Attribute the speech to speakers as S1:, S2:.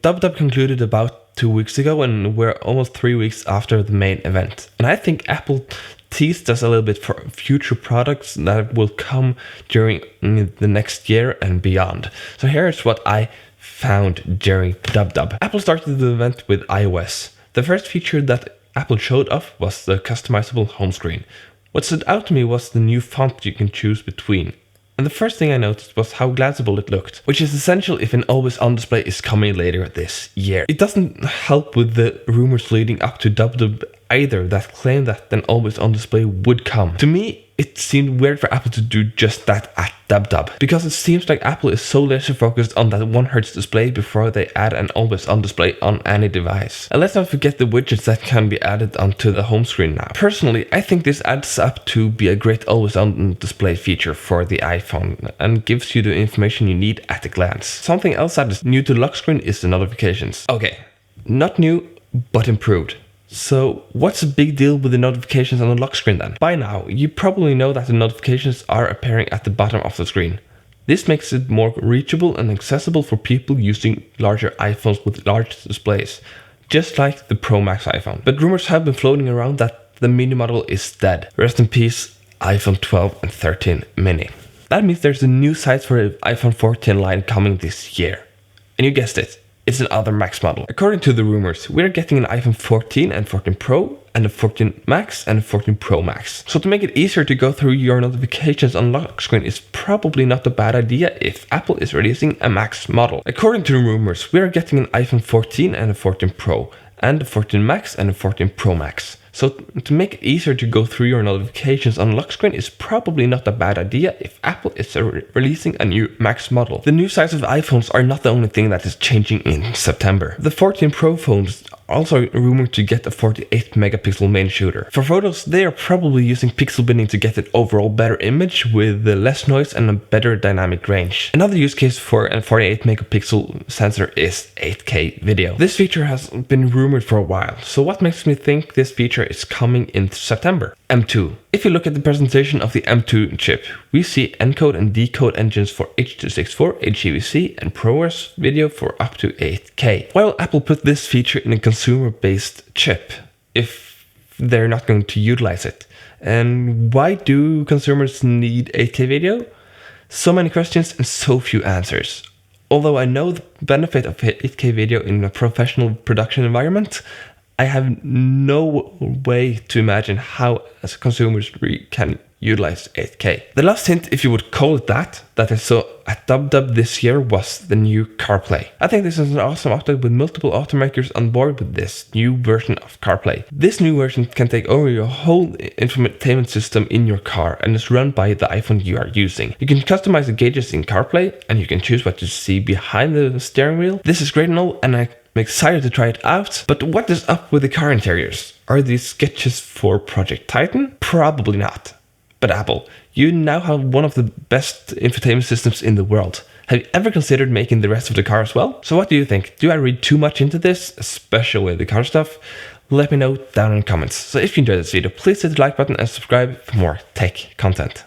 S1: WWDC concluded about 2 weeks ago, and we're almost 3 weeks after the main event. And I think Apple teased us a little bit for future products that will come during the next year and beyond. So here's what I found during WWDC. Apple started the event with iOS. The first feature that Apple showed off was the customizable home screen. What stood out to me was the new font you can choose between. And the first thing I noticed was how glanceable it looked, which is essential if an always-on display is coming later this year. It doesn't help with the rumors leading up to WWDC either that claim that an always-on display would come. To me, it seemed weird for Apple to do just that at WWDC, because it seems like Apple is so laser focused on that 1Hz display before they add an always-on display on any device. And let's not forget the widgets that can be added onto the home screen now. Personally, I think this adds up to be a great always-on display feature for the iPhone and gives you the information you need at a glance. Something else that is new to the lock screen is the notifications. Okay, not new, but improved. So what's the big deal with the notifications on the lock screen then? By now, you probably know that the notifications are appearing at the bottom of the screen. This makes it more reachable and accessible for people using larger iPhones with large displays, just like the Pro Max iPhone. But rumors have been floating around that the mini model is dead. Rest in peace, iPhone 12 and 13 mini. That means there's a new size for the iPhone 14 line coming this year. And you guessed it. It's another Max model. According to the rumors, we're getting an iPhone 14 and 14 Pro, and a 14 Max and a 14 Pro Max. So to make it easier to go through your notifications on lock screen is probably not a bad idea if Apple is releasing a Max model. According to the rumors, we're getting an iPhone 14 and a 14 Pro, and a 14 Max and a 14 Pro Max. So to make it easier to go through your notifications on lock screen is probably not a bad idea if Apple is releasing a new Max model. The new size of iPhones are not the only thing that is changing in September. The 14 Pro phones also rumored to get a 48 megapixel main shooter. For photos, they are probably using pixel binning to get an overall better image with less noise and a better dynamic range. Another use case for a 48 megapixel sensor is 8K video. This feature has been rumored for a while, so what makes me think this feature is coming in September? M2. If you look at the presentation of the M2 chip, we see encode and decode engines for H.264, HEVC, and ProRes video for up to 8K. Why will Apple put this feature in a consumer-based chip if they're not going to utilize it? And why do consumers need 8K video? So many questions and so few answers. Although I know the benefit of 8K video in a professional production environment, I have no way to imagine how as consumers can utilize 8K. The last hint, if you would call it that I saw at WWDC this year was the new CarPlay. I think this is an awesome update with multiple automakers on board with this new version of CarPlay. This new version can take over your whole infotainment system in your car and is run by the iPhone you are using. You can customize the gauges in CarPlay and you can choose what to see behind the steering wheel. This is great and all, and I'm excited to try it out, but what is up with the car interiors? Are these sketches for Project Titan? Probably not. But Apple, you now have one of the best infotainment systems in the world. Have you ever considered making the rest of the car as well? So what do you think? Do I read too much into this, especially with the car stuff? Let me know down in the comments. So if you enjoyed this video, please hit the like button and subscribe for more tech content.